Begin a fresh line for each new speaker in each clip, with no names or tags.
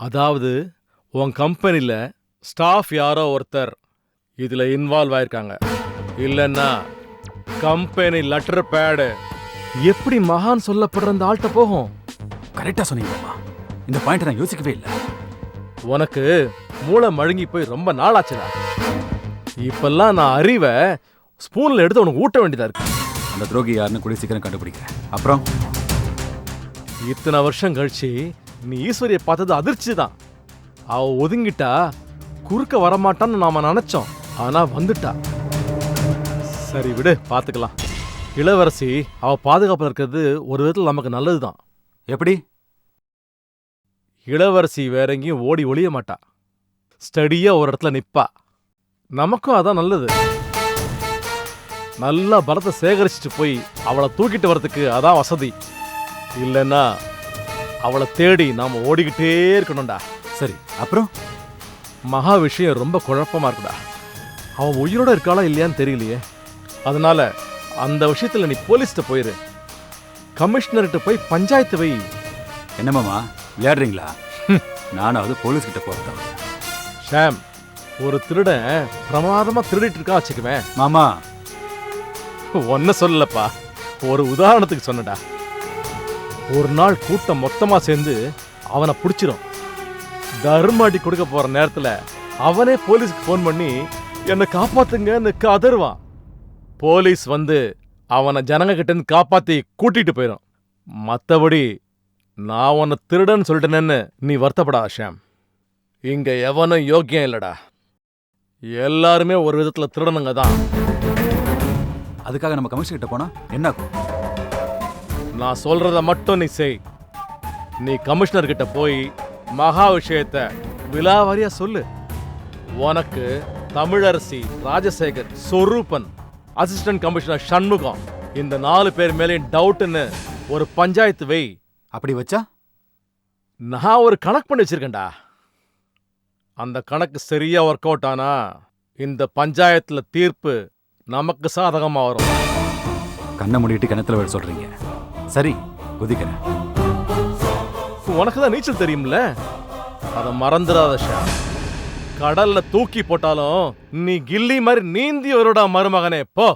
அதாவது உன் கம்பெனில ஸ்டாஃப் யாரோ ஒருத்தர் இதுல இன்வால்வ் ஆயிருக்காங்க. இல்லைன்னா கம்பெனி லெட்டர் பேடு எப்படி மகான் சொல்லப்படுற அந்த ஆள்கிட்ட போகும்?
கரெக்டா சொன்னீங்க மாமா. இந்த பாயிண்ட் நான் யோசிக்கவே இல்லை.
உனக்கு மூளை மழுங்கி போய் ரொம்ப நாளாச்சுடா. இப்பெல்லாம் நான் அறிவை ஸ்பூன்ல எடுத்து உனக்கு ஊட்ட வேண்டியதா இருக்கு.
அந்த துரோகி யாருன்னு கூடிய சீக்கிரம் கண்டுபிடிக்கிறேன். அப்புறம்
இத்தனை வருஷம் கழிச்சு நீ ஈஸ்வரியை பார்த்தது அதிர்ச்சி தான். அவ ஒதுங்கிட்டா குறுக்க வரமாட்டான்னு நாம நினைச்சோம். ஆனா வந்துட்டா. சரி விடு, பாத்துக்கலாம். இளவரசி அவ பாதுகாப்புல இருக்கிறது ஒரு விதத்தில் நமக்கு நல்லதுதான்.
எப்படி?
இளவரசி வேற எங்கேயும் ஓடி ஒளிய மாட்டா. ஸ்டடியா ஒரு இடத்துல நிப்பா. நமக்கும் அதான் நல்லது. நல்லா பலத்தை சேகரிச்சுட்டு போய் அவளை தூக்கிட்டு வரதுக்கு அதான் வசதி. இல்லைன்னா அவளை தேடி நாம ஓடிக்கிட்டே இருக்கணும்டா.
சரி, அப்புறம்?
மகா விஷயம் ரொம்ப குழப்பமா இருக்குடா. அவன் உயிரோட இருக்காளா இல்லையான்னு தெரியலையே. அதனால அந்த விஷயத்துல நீ போலீஸ்கிட்ட போயிரு. கமிஷனர்கிட்ட போய் பஞ்சாயத்து வை.
என்ன மாமா விளையாடுறீங்களா? நானாவது போலீஸ் கிட்ட போறேன்.
ஷாம், ஒரு திருடன் பிரமாதமா திருடிட்டு இருக்கா வச்சுக்குவேன்.
மாமா
ஒன்ன சொல்லப்பா, ஒரு உதாரணத்துக்கு சொன்னடா. ஒரு நாள் கூட்டம் மொத்தமா சேர்ந்து அவனை பிடிச்சிரும். தர்ம அடி கொடுக்க போற நேரத்துல அவனே போலீஸ்க்கு போன் பண்ணி என்னை காப்பாத்துங்கன்னு கதறுவான். போலீஸ் வந்து அவனை ஜனங்க கிட்ட இருந்து காப்பாத்தி கூட்டிட்டு போயிடும். மத்தபடி நான் உன்னை திருடன்னு சொல்லிட்டேன்னு நீ வருத்தப்படாத ஷாம். இங்க எவனும் யோக்கியம் இல்லடா. எல்லாருமே ஒரு விதத்துல திருடனுங்க தான்.
அதுக்காக நம்ம கமிஷனர் கிட்ட போனா என்ன ஆகும்?
நான் சொல்றத மட்டும் நீ செய். நீ கமிஷனர் கிட்ட போய் மகா விஷயத்தை விலாவாரியா சொல்லு. உனக்கு தமிழரசி, ராஜசேகர், சொரூபன், அசிஸ்டன்ட் கமிஷனர் சண்முகம், இந்த 4 பேர் மேலேயும் டவுட்னு ஒரு பஞ்சாயத்து வை.
அப்படி வச்சா
நான் ஒரு கணக்கு பண்ணி வச்சிருக்கேன்டா. அந்த கணக்கு சரியா ஒர்க் அவுட் ஆனா இந்த பஞ்சாயத்துல தீர்ப்பு நமக்கு சாதகமா வரும்.
கண்ணை மூடிட்டு கிணத்துல விட சொல்றீங்க. சரி, குதிக்கிறேன்.
உனக்கு தான் நீச்சல் தெரியும்ல, அதை மறந்துடாத ஷாம். கடல்ல தூக்கி போட்டாலும் நீ கில்லி மாதிரி நீந்தி வருடா மருமகனே, போ.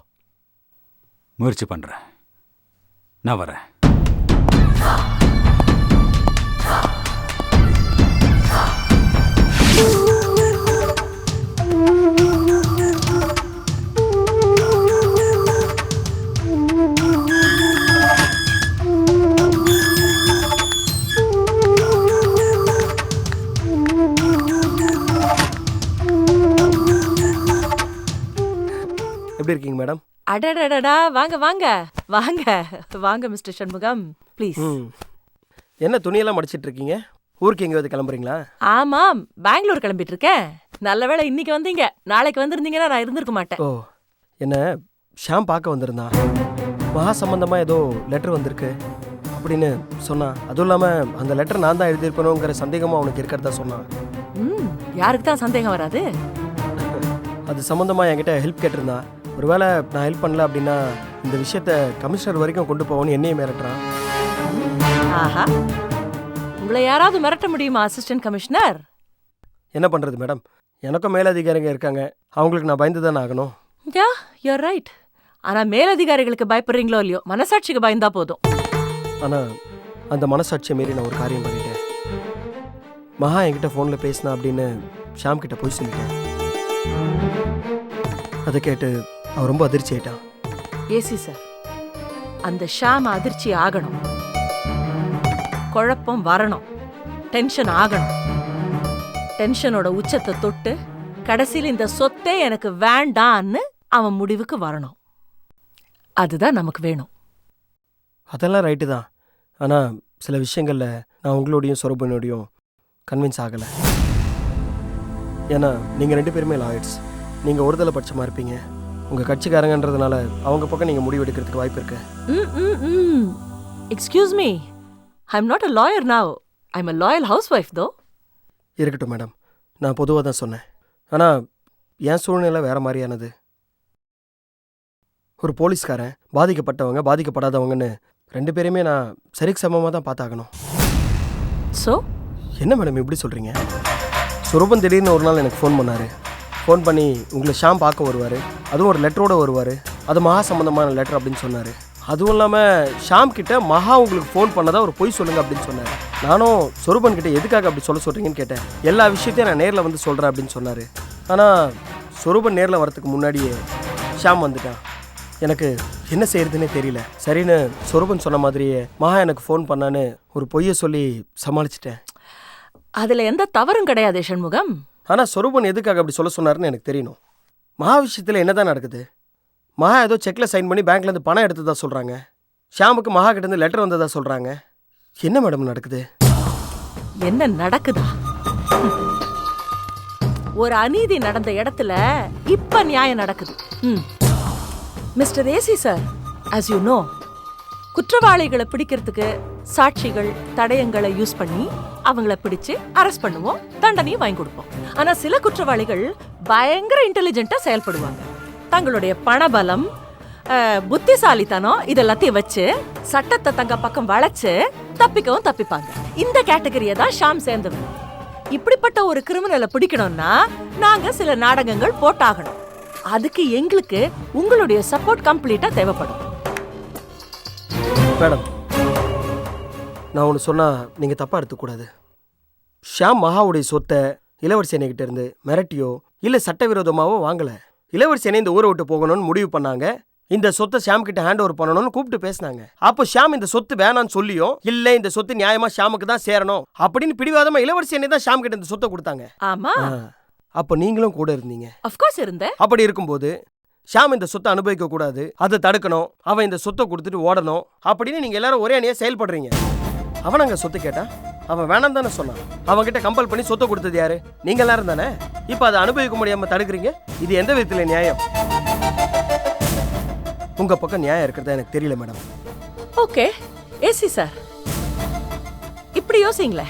முயற்சி பண்றேன். நான் வரேன்.
எப்படி இருக்கீங்க மேடம்?
அடடடடா, வாங்க வாங்க வாங்க வாங்க மிஸ்டர் சண்முகம், ப்ளீஸ்.
என்ன துணியெல்லாம் மடிச்சிட்டு இருக்கீங்க? ஊருக்கு எங்கேயாவது கிளம்புறீங்களா?
ஆமாம், பெங்களூர் கிளம்பிட்டு இருக்கேன். நல்ல வேளை இன்னைக்கு வந்தீங்க. நாளைக்கு வந்திருந்தீங்கன்னா நான் இருந்திருக்க மாட்டேன்.
ஓ, என்ன ஷாம் பார்க்க வந்திருந்தான். மகா சம்பந்தமா ஏதோ லெட்டர் வந்திருக்கு அப்படின்னு சொன்னா. அதுவும் இல்லாமல் அந்த லெட்டர் நான் தான் எழுதியிருப்பேனுங்கிற சந்தேகமும் அவனுக்கு இருக்கிறதா சொன்னான்.
யாருக்கு தான் சந்தேகம் வராது?
அது சம்மந்தமாக என்கிட்ட ஹெல்ப் கேட்டிருந்தான். ஒருவேளை நான் ஹெல்ப் பண்ணல அப்படின்னா இந்த விஷயத்த கமிஷனர் வரைக்கும் கொண்டு போவோன்னு என்னையும் மிரட்டுறான்.
ஆஹா, உங்களை யாராவது மிரட்ட முடியுமா அசிஸ்டன்ட் கமிஷனர்?
என்ன பண்ணுறது மேடம், எனக்கும் மேலதிகாரிங்க இருக்காங்க. அவங்களுக்கு நான் பயந்து தானே ஆகணும்.
யா, யூர் ரைட். ஆனால் மேலதிகாரிகளுக்கு பயப்படுறீங்களோ இல்லையோ, மனசாட்சிக்கு பயந்தா போதும்.
ஆனால் அந்த மனசாட்சியை மீறி நான் ஒரு காரியம் பண்ணிட்டேன். மகா என்கிட்ட ஃபோனில் பேசினா அப்படின்னு ஷாம் கிட்ட போய் சொல்லிட்டேன். அதை கேட்டு அவன் ரொம்ப அதிர்ச்சி ஆயிட்டான்.
ஏசி சார், அந்த ஷாம் அதிர்ச்சி ஆகணும், குழப்பம் வரணும், டென்ஷன் ஆகணும். டென்ஷனோட உச்சத்தை தொட்டு கடைசியில் இந்த சொத்தே எனக்கு வேண்டான்னு அவன் முடிவுக்கு வரணும். அதுதான் நமக்கு வேணும்.
அதெல்லாம் ரைட்டு தான். ஆனால் சில விஷயங்களில் நான் உங்களோடையும் சொரூபனோடையும் கன்வின்ஸ் ஆகலை. ஏன்னா நீங்கள் 2 பேருமே லாயர்ஸ். நீங்கள் ஒருதலை பட்சமாக இருப்பீங்க. உங்கள் கட்சிக்காரங்கன்றதுனால அவங்க பக்கம் நீங்கள் முடிவு எடுக்கிறதுக்கு வாய்ப்பு இருக்கு.
Excuse me, I am not a lawyer now. I am a loyal house wife தோ.
இருக்கட்டும் மேடம், நான் பொதுவாக தான் சொன்னேன். ஆனால் என் சூழ்நிலை வேறு மாதிரியானது. ஒரு போலீஸ்காரன் பாதிக்கப்பட்டவங்க பாதிக்கப்படாதவங்கன்னு 2 பேரையுமே நான் சரிக்கு சமமாக தான் பார்த்தாகணும்.
ஸோ
என்ன மேடம் இப்படி சொல்கிறீங்க? சொரூபன் திடீர்னு ஒரு நாள் எனக்கு ஃபோன் பண்ணார். ஃபோன் பண்ணி உங்களை ஷாம் பார்க்க வருவார், அதுவும் ஒரு லெட்டரோடு வருவார், அது மகா சம்மந்தமான லெட்டர் அப்படின்னு சொன்னார். அதுவும் இல்லாமல் ஷாம் கிட்ட மகா உங்களுக்கு ஃபோன் பண்ணதா ஒரு பொய் சொல்லுங்கள் அப்படின்னு சொன்னார். நானும் சொரூபன் கிட்ட எதுக்காக அப்படி சொல்கிறீங்கன்னு கேட்டேன். எல்லா விஷயத்தையும் நான் நேரில் வந்து சொல்கிறேன் அப்படின்னு சொன்னார். ஆனால் சொரூபன் நேரில் வரத்துக்கு முன்னாடியே ஷாம் வந்துட்டான். எனக்கு என்ன செய்யறதுன்னே தெரியல. சரின்னு சொரூபன் சொன்ன மாதிரியே மகா எனக்கு ஃபோன் பண்ணான்னு ஒரு பொய்யை சொல்லி சமாளிச்சிட்டேன்.
அதுல எந்த தவறும் கிடையாது சண்முகம்.
ஆனால் சொரூபன் எதுக்காக அப்படி சொல்ல சொன்னாருன்னு எனக்கு தெரியணும். மகா விஷயத்தில் என்ன தான் நடக்குது? மகா ஏதோ செக்கில் சைன் பண்ணி பேங்க்லேருந்து பணம் எடுத்ததா சொல்கிறாங்க. ஷாமுக்கு மகா கிட்டேருந்து லெட்டர் வந்ததா சொல்கிறாங்க. என்ன மேடம் நடக்குது?
என்ன நடக்குதா? ஒரு அநீதி நடந்த இடத்துல இப்ப நியாயம் நடக்குது. Mister AC sir, as you know, குற்றவாளிகளை பிடிக்கிறதுக்கு சாட்சிகள் தடயங்களை யூஸ் பண்ணி அவங்கள பிடிச்சு அரெஸ்ட் பண்ணுவோம், தண்டனையும் வாங்கி கொடுப்போம். ஆனா சில குற்றவாளிகள் பயங்கர இன்டெலிஜென்ட்டா செயல்படுவாங்க. தங்களுடைய பணபலம், புத்திசாலித்தனம் இதெல்லாத்தையும் வச்சு சட்டத்தை தங்க பக்கம் வளைச்சு தப்பிக்கவும் தப்பிப்பாங்க. இந்த கேட்டகரியை தான் ஷாம் சேர்ந்தவர். இப்படிப்பட்ட ஒரு கிரிமினலை பிடிக்கணும்னா நாங்க சில நாடகங்கள் போட்டாகணும். அதுக்கு எங்களுக்கு உங்களுடைய சப்போர்ட் கம்ப்ளீட்டா தேவைப்படும்.
மேடம், நான் ஒன்று சொன்னால் நீங்கள் தப்பாக எடுத்துக்கூடாது. ஷாம் மகாவுடைய சொத்தை இளவரசி அணைக்கிட்ட இருந்து மிரட்டியோ இல்லை சட்டவிரோதமாவோ வாங்கலை. இளவரசி அணை இந்த ஊரை விட்டு போகணும்னு முடிவு பண்ணாங்க. இந்த சொத்தை ஷாம் கிட்ட ஹேண்ட் ஓவர் பண்ணணும்னு கூப்பிட்டு பேசினாங்க. அப்போ ஷாம் இந்த சொத்து வேணான்னு சொல்லியோ இல்லை இந்த சொத்து நியாயமா ஷாமுக்கு தான் சேரணும் அப்படின்னு பிடிவாதமா இளவரசி அணை தான் ஷாம் கிட்ட இந்த சொத்தை கொடுத்தாங்க.
ஆமா,
அப்போ நீங்களும் கூட இருந்தீங்க.
அஃப்கோர்ஸ் இருந்தேன்.
அப்படி இருக்கும்போது ஷாம் இந்த சொத்தை அனுபவிக்க கூடாது, அதை தடுக்கணும், அவன் இந்த சொத்தை கொடுத்துட்டு ஓடணும் அப்படின்னு நீங்க எல்லாரும் ஒரே அணியா செயல்படுறீங்க. அவன் அங்க சொத்து கேட்டா அவன் வேணாம் தானே சொன்னான். அவன் கிட்ட கம்பல் பண்ணி சொத்தை கொடுத்தது யாரு? நீங்க எல்லாரும் தானே. இப்ப அதை அனுபவிக்க முடியாம தடுக்கிறீங்க. இது எந்த விதத்துல நியாயம்? உங்க பக்கம் நியாயம் இருக்கிறதா எனக்கு தெரியல மேடம்.
ஓகே ஏசி சார், இப்படி யோசிங்களே.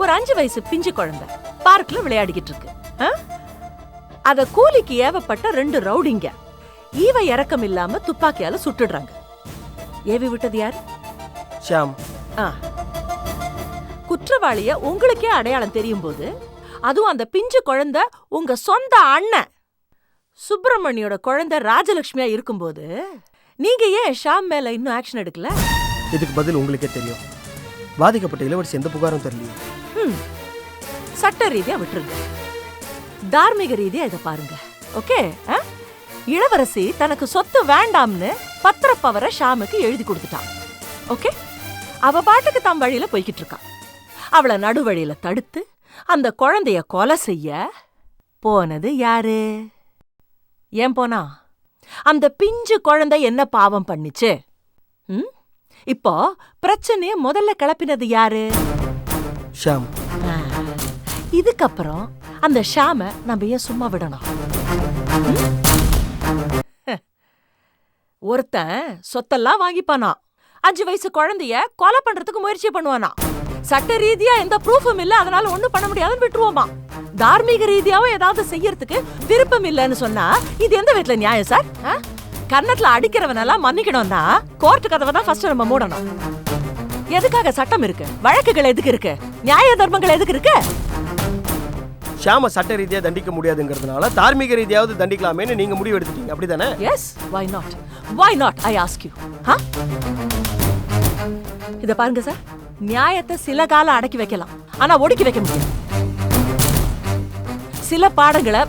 ஒரு 5 வயசு பிஞ்சு குழந்தை பார்க்ல விளையாடிக்கிட்டு இருக்கு. அத கூலிக்கு ஏவப்பட்ட 2 ரவுடிங்க ஈவ இறக்கம் இல்லாம துப்பாக்கியால சுட்டுடுறாங்க. ஏவி விட்டது யாரு?
ஷாம்.
குற்றவாளிய உங்களுக்கே அடையாளம் தெரியும் போது, அதுவும் அந்த பிஞ்சு குழந்தை உங்க சொந்த அண்ணன் சுப்பிரமணியோட குழந்தை ராஜலட்சுமியா இருக்கும்போது நீங்க ஏன் ஷாம் மேல இன்னும் ஆக்ஷன் எடுக்கல?
இதுக்கு பதில் உங்களுக்கே தெரியும். பாதிக்கப்பட்ட இளவரசி எந்த புகாரும் தெரியலையே.
சட்ட ரீதியா விட்டுருங்க, தார்மீக ரீதியா இதை பாருங்க. ஓகே, இளவரசி தனக்கு சொத்து வேண்டாம்னு பத்திரப்பவரை ஷாமுக்கு எழுதி கொடுத்துட்டான். ஓகே, அவ பாட்டுக்கு தம் வழியில போய்கிட்டு இருக்கான். அவளை நடுவழியில தடுத்து அந்த குழந்தைய கொலை செய்ய போனது யாரு? ஏன் போனா? அந்த பிஞ்சு குழந்தை என்ன பாவம் பண்ணிச்சு? இப்போ பிரச்சனைய முதல்ல கிளப்பினது யாரு?
ஷாம்.
இதுக்கப்புறம் அந்த ஷாம நம்ம ஏன் சும்மா விடணும்? ஒருத்தன் சொத்தெல்லாம் வாங்கிப்பானா, 5 வயசு குழந்தைய கொலை பண்றதுக்கு முயற்சி பண்ணுவானா. சட்ட ரீதியா எந்த ப்ரூஃபும் இல்ல, அதனால ஒண்ணும் பண்ண முடியாதுன்னு விட்டுருவோமா. தார்மீக ரீதியாவும் ஏதாவது செய்யறதுக்கு விருப்பம் இல்லைன்னு சொன்னா இது எந்த விதத்துல நியாயம் சார்? கன்னத்துல அடிக்கிறவனெல்லாம் மன்னிக்கணும்னா கோர்ட்டு கதவை தான் ஃபர்ஸ்ட் நம்ம மூடணும். எதுக்காக சட்டம் இருக்கு? வழக்குகள் எதுக்கு இருக்கு? நியாய தர்மங்கள் எதுக்கு இருக்கு?
ஷாம சட்ட ரீதியா தண்டிக்க முடியாதுங்கிறதுனால தார்மீக ரீதியாவது தண்டிக்கலாமேன்னு நீங்க முடிவு எடுத்துட்டீங்க, அப்படிதானே?
Yes, why not? Why not, I ask you? இத பாருங்க சார், நியாயத்தை சில காலம் அடக்கி வைக்கலாம், ஆனா ஒடுக்கி வைக்க முடியாது. சில பாடங்களை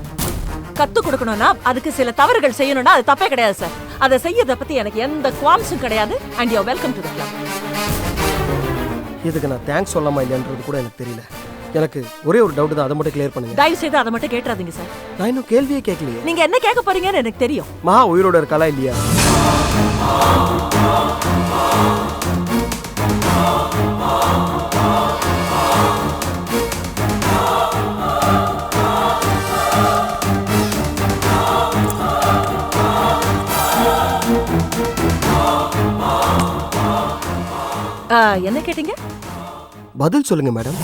கத்து கொடுக்கணும்னா அதுக்கு சில தவறுகள் செய்யணும்னா அது தப்பே கிடையாது சார். அதை செய்யறத பத்தி எனக்கு எந்த குவாம்ஸும் கிடையாது. And you are welcome to the club.
இதுக்கு நான் தேங்க்ஸ் சொல்லாமா இல்லைன்றது கூட எனக்கு தெரியல. எனக்கு ஒரே ஒரு டவுட் தான், அதை மட்டும் கிளியர் பண்ணுங்க.
தயவு செய்து அதை மட்டும் கேட்றாதீங்க சார்.
நான் இன்னும் கேள்வியே கேட்கலையே.
நீங்க என்ன கேட்க போறீங்கன்னு எனக்கு தெரியும்.
மகா உயிரோட இருக்காளா இல்லையா?
என்ன கேட்டீங்க?
பதில் சொல்லுங்க மேடம்.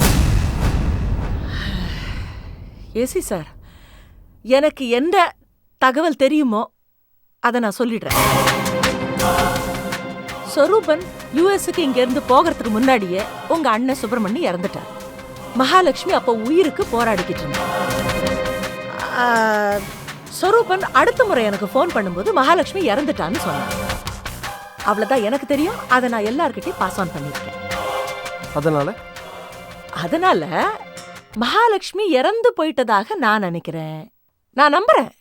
ஏசி சார், எனக்கு என்ன தகவல் தெரியுமோ அதை நான் சொல்லிடுறேன். சொரூபன் யுஎஸ்க்கு இங்க இருந்து போகிறதுக்கு முன்னாடியே உங்க அண்ணன் சுப்பிரமணி இறந்துட்டார். மகாலட்சுமி அப்ப உயிருக்கு போராடிக்கிட்டு இருந்தா. ஸ்வரூபன் அடுத்த முறை எனக்கு ஃபோன் பண்ணும்போது மகாலட்சுமி இறந்துட்டான்னு சொன்னான். அவ்வளவுதான் எனக்கு தெரியும். அதை நான் எல்லார்கிட்டையும் பாஸ் ஆன் பண்ணிருக்கேன். அதனால மகாலட்சுமி இறந்து போயிட்டதாக நான் நினைக்கிறேன். நான் நம்புறேன்.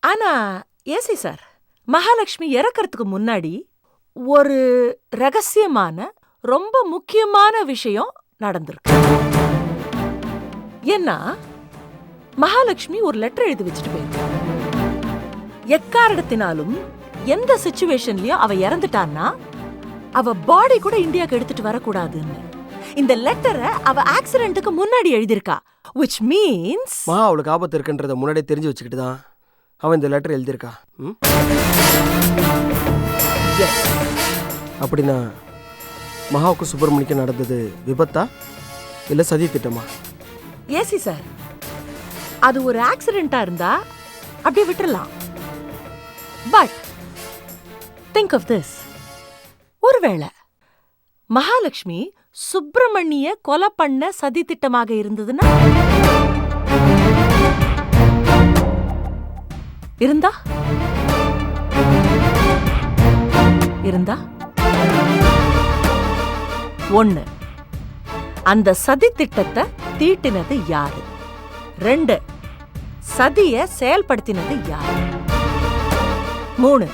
ஆனா ஏசி சார், மகாலட்சுமி இறக்கறதுக்கு முன்னாடி ஒரு ரகசியமான ரொம்ப முக்கியமான விஷயம் நடந்திருக்கு. ஏன்னா மகாலட்சுமி ஒரு லெட்டர் எழுதி வச்சுட்டு போயிருக்க. எக்காரணத்தினாலும் எந்த சிச்சுவேஷன்லயும் அவ இறந்துட்டான்னா அவ பாடி கூட இந்தியாவுக்கு எடுத்துட்டு வரக்கூடாதுன்னு இந்த லெட்டரை அவ ஆக்சிடென்ட்டுக்கு முன்னாடி எழுதியிருக்கா. which means
அவளுக்கு ஆபத்து இருக்குன்றத முன்னாடியே தெரிஞ்சு வச்சுக்கிட்டு தான் அவன் இந்த லெட்டர் எழுதியிருக்கா. அப்படின்னா மகாவுக்கு சுப்பிரமணிக்கு நடந்தது விபத்தா இல்ல சதி திட்டமா?
ஏசி சார், அது ஒரு ஆக்சிடென்ட்டா இருந்தா அப்படியே விட்டுறலாம். பட் திங்க் ஆஃப் திஸ், ஒருவேளை மகாலட்சுமி சுப்பிரமணிய கொலை பண்ண சதி திட்டமாக இருந்ததுன்னா இருந்தா இருந்தா ஒண்ணு, அந்த சதி திட்டத்தை தீட்டினது யாரு? 2, சதிய செயல்படுத்தினது யாரு? 3,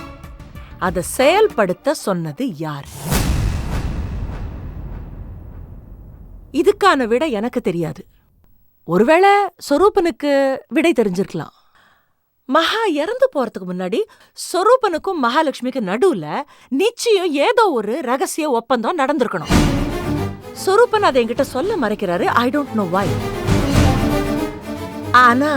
அதை செயல்படுத்த சொன்னது யாரு? இதுக்கான விடை எனக்கு தெரியாது. ஒருவேளை சொரூபனுக்கு விடை தெரிஞ்சிருக்கலாம். மகா இறந்து போறதுக்கு முன்னாடி சொரூபனுக்கும் மகாலட்சுமிக்கு நடுவுல நிச்சயம் ஏதோ ஒரு ரகசிய ஒப்பந்தம் நடந்திருக்கணும். சொரூபன் அதை என்கிட்ட சொல்ல மறைக்கிறாரு. I don't know why. ஆனா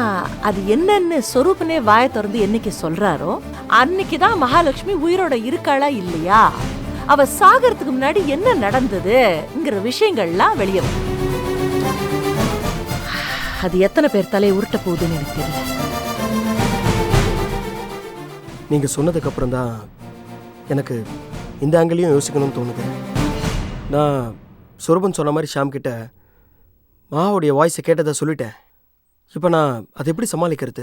அது என்னன்னு சொரூபனே வாயை திறந்து என்னைக்கு சொல்றாரோ அன்னைக்குதான் மகாலட்சுமி உயிரோட இருக்காளா இல்லையா, அவ சாகறதுக்கு முன்னாடி என்ன நடந்ததுங்கிற விஷயங்கள்லாம் வெளியே வரும். அது எத்தனை பேர் தலையை உருட்ட போகுதுன்னு எனக்கு தெரியல.
நீங்க சொன்னதுக்கு அப்புறம் தான் எனக்கு இந்த ஆங்கிலையும் யோசிக்கணும்னு தோணுது. நான் சொரூபன் சொன்ன மாதிரி ஷாம் கிட்ட மாவுடைய வாய்ஸை கேட்டதை சொல்லிட்டேன். இப்போ நான் அதை எப்படி சமாளிக்கிறது?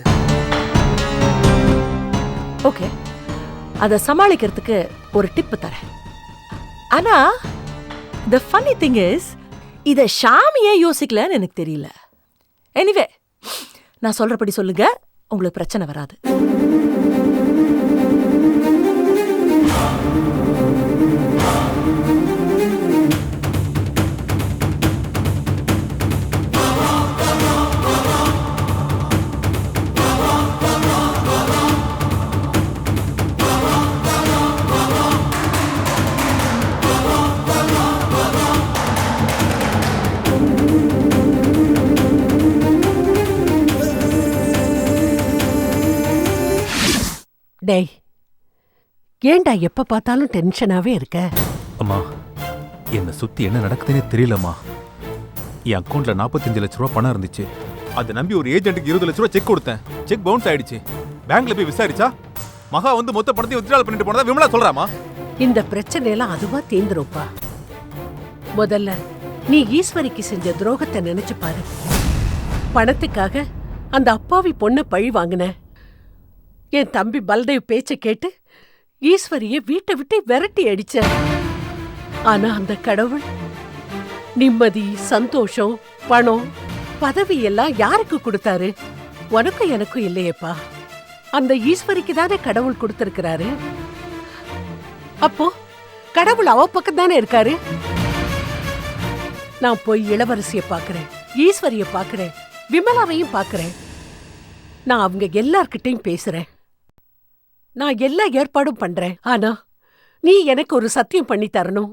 ஓகே, அதை சமாளிக்கிறதுக்கு ஒரு டிப்பு தரேன். ஆனா the funny thing is, இத ஷாமியே யோசிக்கலன்னு எனக்கு தெரியல. எனிவே, நான் சொல்றபடி சொல்லுங்க, உங்களுக்கு பிரச்சனை வராது.
டேய், ஏன்டா எப்ப பார்த்தாலும் டென்ஷனாவே இருக்க?
அம்மா, என்னை சுத்தி என்ன நடக்குதுன்னே தெரியலம்மா. என் அக்கௌண்ட்ல 45 லட்ச ரூபா பணம் இருந்துச்சு. அதை நம்பி ஒரு ஏஜென்ட்டுக்கு 20 லட்ச ரூபா செக் கொடுத்தேன். செக் பவுன்ஸ் ஆயிடுச்சு. பேங்க்ல போய் விசாரிச்சா மகா வந்து மொத்த பணத்தையும் வித்ட்ரால் பண்ணிட்டு போனதா விமலா சொல்றாமா.
இந்த பிரச்சனையெல்லாம் அதுவா தீந்துருப்பா. முதல்ல நீ ஈஸ்வரிக்கு செஞ்ச துரோகத்தை நினைச்சு பாரு. பணத்துக்காக அந்த அப்பாவி பொண்ணை பழி வாங்கின. என் தம்பி பல்தேவ் பேச்ச கேட்டு ஈஸ்வரிய வீட்டை விட்டு விரட்டி அடிச்ச. ஆனா அந்த கடவுள் நிம்மதி, சந்தோஷம், பணம், பதவி எல்லாம் யாருக்கு கொடுத்தாரு? உனக்கும் எனக்கும் இல்லையேப்பா. அந்த ஈஸ்வரிக்கு தானே கடவுள் கொடுத்திருக்கிறாரு. அப்போ கடவுள் அவ பக்கம் தானே இருக்காரு. நான் போய் இளவரசிய பாக்குறேன், ஈஸ்வரிய பாக்குறேன், விமலாவையும் பாக்குறேன். நான் அவங்க எல்லார்கிட்டையும் பேசுறேன். நான் எல்லா ஏற்பாடும் பண்றேன். ஆனா நீ எனக்கு ஒரு சத்தியம் பண்ணி தரணும்.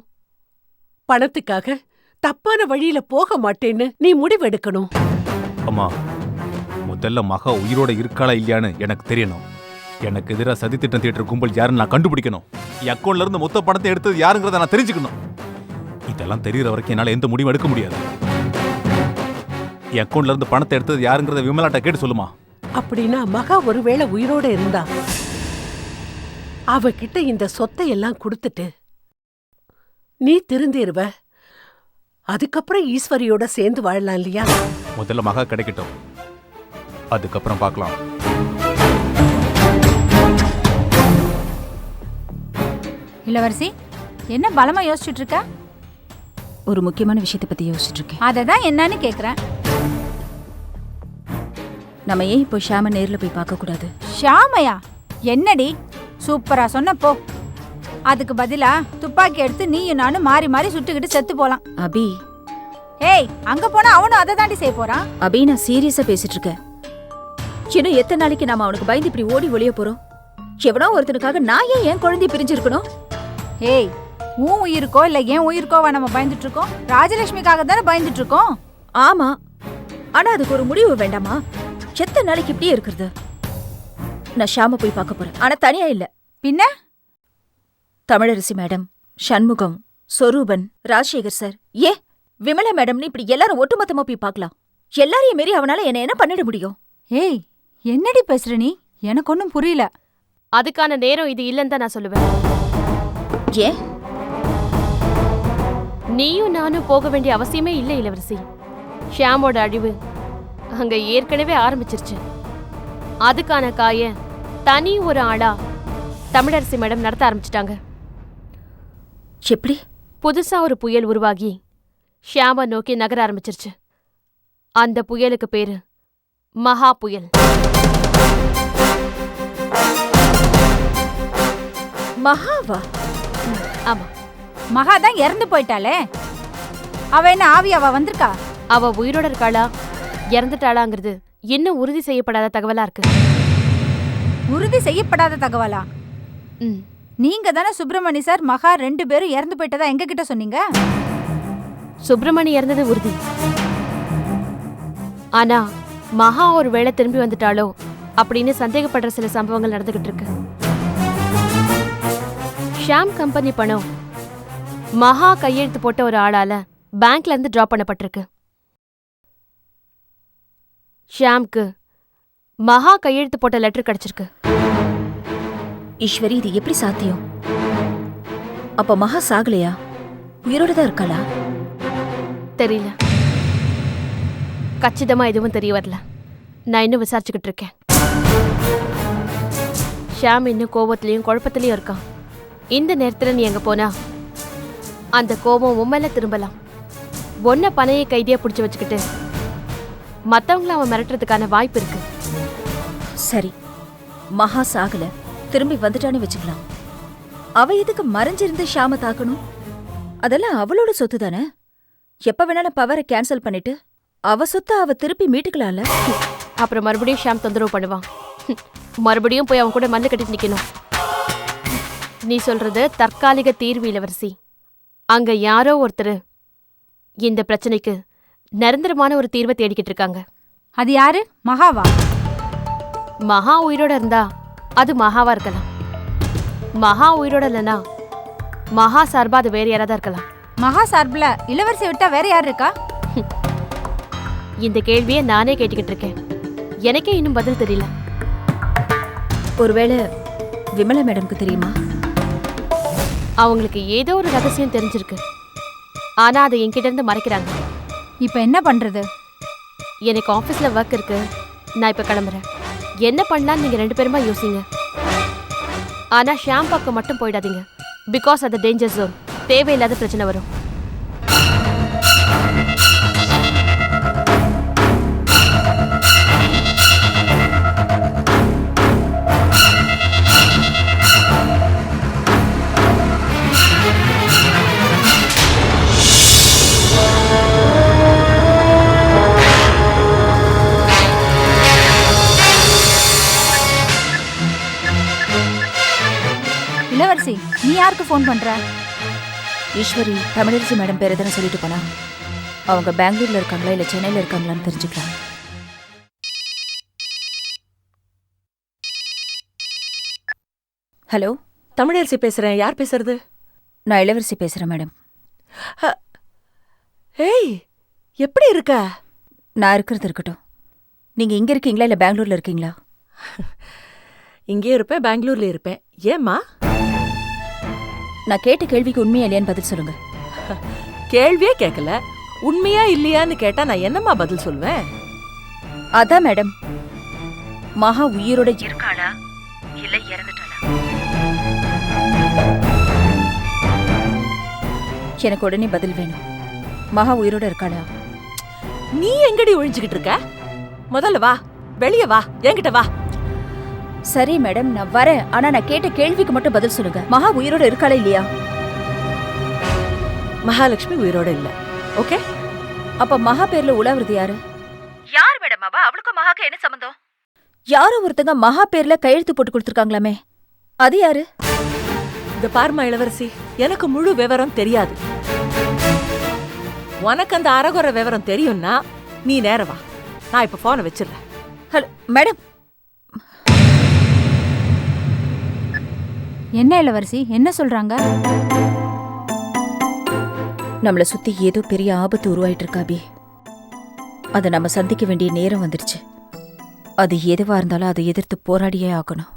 பணத்துக்காக தப்பான வழியில போக மாட்டேன்னு நீ முடிவெடுக்கணும்.
அம்மா, முதல்ல மகா உயிரோட இருக்காளா இல்லையான்னு எனக்கு தெரியணும். எனக்கு எதிராக சதி திட்டம் தீட்டுற கும்பல் யாருன்னு நான் கண்டுபிடிக்கணும். என் அக்கௌண்ட்ல இருந்து மொத்த பணத்தை எடுத்தது யாருங்கிறத நான் தெரிஞ்சுக்கணும். இதெல்லாம் தெரியற வரைக்கும் என்னால எந்த முடிவும் எடுக்க முடியாது. என் அக்கௌண்ட்ல இருந்து பணத்தை எடுத்தது யாருங்கிறத விமலாட்ட கேட்டு சொல்லுமா.
அப்படின்னா மகா ஒருவேளை உயிரோட இருந்தா அவகிட்ட இந்த சொத்தை எல்லாம் கொடுத்துட்டு நீ திருந்திருவ. அதுக்கப்புறம் ஈஸ்வரியோட சேர்ந்து வாழலாம் இல்லையா?
முதல்ல மகா கிடைக்கட்டும், அதுக்கப்புறம் பார்க்கலாம்.
இளவரசி, என்ன பலமா யோசிச்சுட்டு இருக்க?
ஒரு முக்கியமான விஷயத்தை பத்தி யோசிச்சுட்டு இருக்கேன்.
அதை தான் என்னன்னு கேக்குறேன்.
நம்ம ஏன் இப்போ ஷாம நேர்ல போய் பார்க்க கூடாது?
ஷாமையா? என்னடி சூப்பரா சொன்னப்போ. அதுக்கு பதிலா துப்பாக்கி எடுத்து நீயும் நானும் மாறி மாறி சுட்டுக்கிட்டு செத்து போலாம்.
அபி,
ஏய், அங்க போனா அவனும் அதை தாண்டி செய்ய போறான்.
அபி, நான் சீரியஸா பேசிட்டு இருக்கேன். இன்னும் எத்தனை நாளைக்கு நாம அவனுக்கு பயந்து இப்படி ஓடி ஒளிய போறோம்? எவனோ ஒருத்தனுக்காக நான் ஏன் என் குழந்தைய பிரிஞ்சிருக்கணும்?
ஏய், உன் உயிருக்கோ இல்ல என் உயிருக்கோவா நம்ம பயந்துட்டு இருக்கோம்? ராஜலட்சுமிக்காக தானே பயந்துட்டு இருக்கோம்.
ஆமா, ஆனா அதுக்கு ஒரு முடிவு வேண்டாமா? எத்தனை நாளைக்கு இப்படியே இருக்கிறது? நான் ஷாம போய் பார்க்க போறேன், ஆனா தனியா இல்ல.
பின்ன
தமிழரசி மேடம், சண்முகம், சொரூபன், ராஜசேகர் சார், விமலா மேடம்னு இப்படி எல்லாரும் ஒட்டுமொத்தமா போய் பார்க்கலாம். எல்லாரையும் மீறி அவனால என்ன பண்ணிட முடியும்?
ஏய், என்னடி பேசுற நீ? எனக்கு ஒன்னும் புரியல.
அதுக்கான நேரம் இது இல்லைன்னு தான் நான் சொல்லுவேன்.
ஏன்?
நீயும் நானும் போக வேண்டிய அவசியமே இல்லை இளவரசி. ஷியாமோட அழிவு அங்க ஏற்கனவே ஆரம்பிச்சிருச்சு. அதுக்கான காய தனி ஒரு ஆளா தமிழரசி மேடம் நடத்த ஆரம்பிச்சிட்டாங்க.
எப்படி?
புதுசா ஒரு புயல் உருவாகி ஷியாம நோக்கி நகர ஆரம்பிச்சிருச்சு. அந்த புயலுக்கு பேரு மகா புயல்.
மகாவா?
ஆமா,
மகா தான் இறந்து போயிட்டாளே, அவ என்ன ஆவியாவா வந்திருக்கா?
அவ உயிரோட இருக்காளா இறந்துட்டாளாங்கிறது இன்னும் உறுதி செய்யப்படாத தகவலா இருக்கு.
உறுதி செய்யப்படாத தகவலா?
ம்,
நீங்க தானே சுப்பிரமணி சார் மகா 2 பேரும் இறந்து போயிட்டதா எங்க கிட்ட சொன்னீங்க.
சுப்பிரமணி இறந்தது உறுதி. ஆனா மகா ஒரு வேளை திரும்பி வந்துட்டாளோ அப்படின்னு சந்தேகப்படுற சில சம்பவங்கள் நடந்துகிட்டு இருக்கு. ஷாம் கம்பெனி பணம் மகா கையெழுத்து போட்ட ஒரு ஆளால பேங்க்ல இருந்து டிராப் பண்ணப்பட்டிருக்கு. ஷாம்க்கு மகா கையெழுத்து போட்ட லெட்டர் கிடைச்சிருக்கு.
ஈஸ்வரி, இது எப்படி சாத்தியம்? அப்ப மகா சாகலையா? உயிரோட தான் இருக்காளா?
தெரியல, கச்சிதமா எதுவும் தெரிய வரல. நான் இன்னும் விசாரிச்சுக்கிட்டு இருக்கேன். ஷாம் இன்னும் கோபத்திலையும் குழப்பத்திலையும் இருக்கான். இந்த நேரத்துல நீ எங்க போனா அந்த கோபம் உண்மையில திரும்பலாம். ஒன்ன பனையை கைதியா பிடிச்சு வச்சுக்கிட்டு மத்தவங்கள அவன் மிரட்டுறதுக்கான வாய்ப்பு இருக்கு.
சரி, மகா சாகல, திரும்பி வந்துட்டான்னு வச்சுக்கலாம். அவ எதுக்கு மறைஞ்சிருந்து ஷாம தாக்கணும்? அதெல்லாம் அவளோட சொத்து தானே. எப்ப வேணாலும் பவரை கேன்சல் பண்ணிட்டு அவ சொத்தை அவ திருப்பி மீட்டுக்கலாம்ல.
அப்புறம் மறுபடியும் ஷாம் தொந்தரவு பண்ணுவான். மறுபடியும் போய் அவன் கூட மண்ணு கட்டிட்டு நிக்கணும். நீ சொல்றது தற்காலிக தீர்வு இளவரசி. அங்க யாரோ ஒருத்தர் இந்த பிரச்சனைக்கு நிரந்தரமான ஒரு தீர்வை தேடிக்கிட்டு இருக்காங்க.
அது யாரு? மகாவா?
மகா உயிரோட இருந்தா அது மகாவா இருக்கலாம். மகா உயிரோட இல்லைன்னா மகா சார்பா அது வேற யாராதான் இருக்கலாம்.
மகா சார்பில் இளவரசி விட்டா வேற யார் இருக்கா?
இந்த கேள்வியை நானே கேட்டுக்கிட்டு இருக்கேன். எனக்கே இன்னும் பதில் தெரியல.
ஒருவேளை விமலா மேடம்க்கு தெரியுமா?
அவங்களுக்கு ஏதோ ஒரு ரகசியம் தெரிஞ்சிருக்கு. ஆனா அதை என்கிட்ட இருந்து மறைக்கிறாங்க.
இப்போ என்ன பண்றது?
எனக்கு ஆஃபீஸ்ல ஒர்க் இருக்கு. நான் இப்ப கிளம்புறேன். என்ன பண்ணலான்னு நீங்க 2 பேருமா யோசிங்க. ஆனா ஷாம் பக்கம் மட்டும் போயிடாதீங்க. பிகாஸ் அது டேஞ்சர் ஜோன். தேவையில்லாத பிரச்சனை வரும்.
இளவரசி, நீ யாருக்கு ஃபோன் பண்ற?
ஈஸ்வரி தமிழரசி மேடம் பேரை தானே சொல்லிட்டு போனா. அவங்க பெங்களூர்ல இருக்காங்களா இல்ல சென்னையில இருக்காங்களான்னு தெரிஞ்சுக்கலாம். ஹலோ,
தமிழரசி பேசுறேன். யார் பேசுறது?
நான் இளவரசி பேசுறேன் மேடம்.
ஏய், எப்படி இருக்க?
நான் இருக்கிறது இருக்கட்டும். நீங்க இங்க இருக்கீங்களா இல்ல பெங்களூர்ல இருக்கீங்களா?
இங்கே இருப்பேன், பெங்களூர்ல இருப்பேன். ஏம்மா?
நான் கேட்ட கேள்விக்கு உண்மையா இல்லையான்னு பதில் சொல்லுங்க.
கேள்வியே கேட்கல. உண்மையா இல்லையான்னு கேட்டா நான் என்னம்மா பதில் சொல்வேன்?
அதான் மேடம், மகா உயிரோட இருக்காளா இல்ல இறந்துட்டாளா? எனக்கு உடனே பதில் வேணும். மகா உயிரோட இருக்காளா?
நீ எங்கடி ஒழிஞ்சுக்கிட்டு இருக்க? முதல்ல வா, வெளிய வா, என்கிட்ட வா.
சரி மேடம், நான் வரேன். ஆனா நான் கேட்ட கேள்விக்கு மட்டும் பதில் சொல்லுங்க. மகா உயிரோட இருக்காளா இல்லையா?
மகாலட்சுமி உயிரோட இல்ல. ஓகே?
அப்ப மகா பேர்ல உலாவுறது யாரு? யார் மேடம் அவ? அவளுக்கும் மகாக்கு என்ன சம்பந்தம்? யாரோ ஒருத்தங்க மகா பேர்ல கையெழுத்து போட்டு கொடுத்துருக்காங்களாமே, அது யாரு?
இந்த பார்மா இளவரசி, எனக்கு முழு விவரம் தெரியாது. உனக்கு அந்த அரகுற விவரம் தெரியும்னா நீ நேர வா. நான் இப்ப போனை வச்சிடுறேன்.
Hello madam.
என்ன இளவரசி, என்ன சொல்றாங்க?
நம்மள சுத்தி ஏதோ பெரிய ஆபத்து உருவாயிட்டு இருக்காபி. அதை நம்ம சந்திக்க வேண்டிய நேரம் வந்துருச்சு. அது எதுவா இருந்தாலும் அதை எதிர்த்து போராடியே ஆகணும்.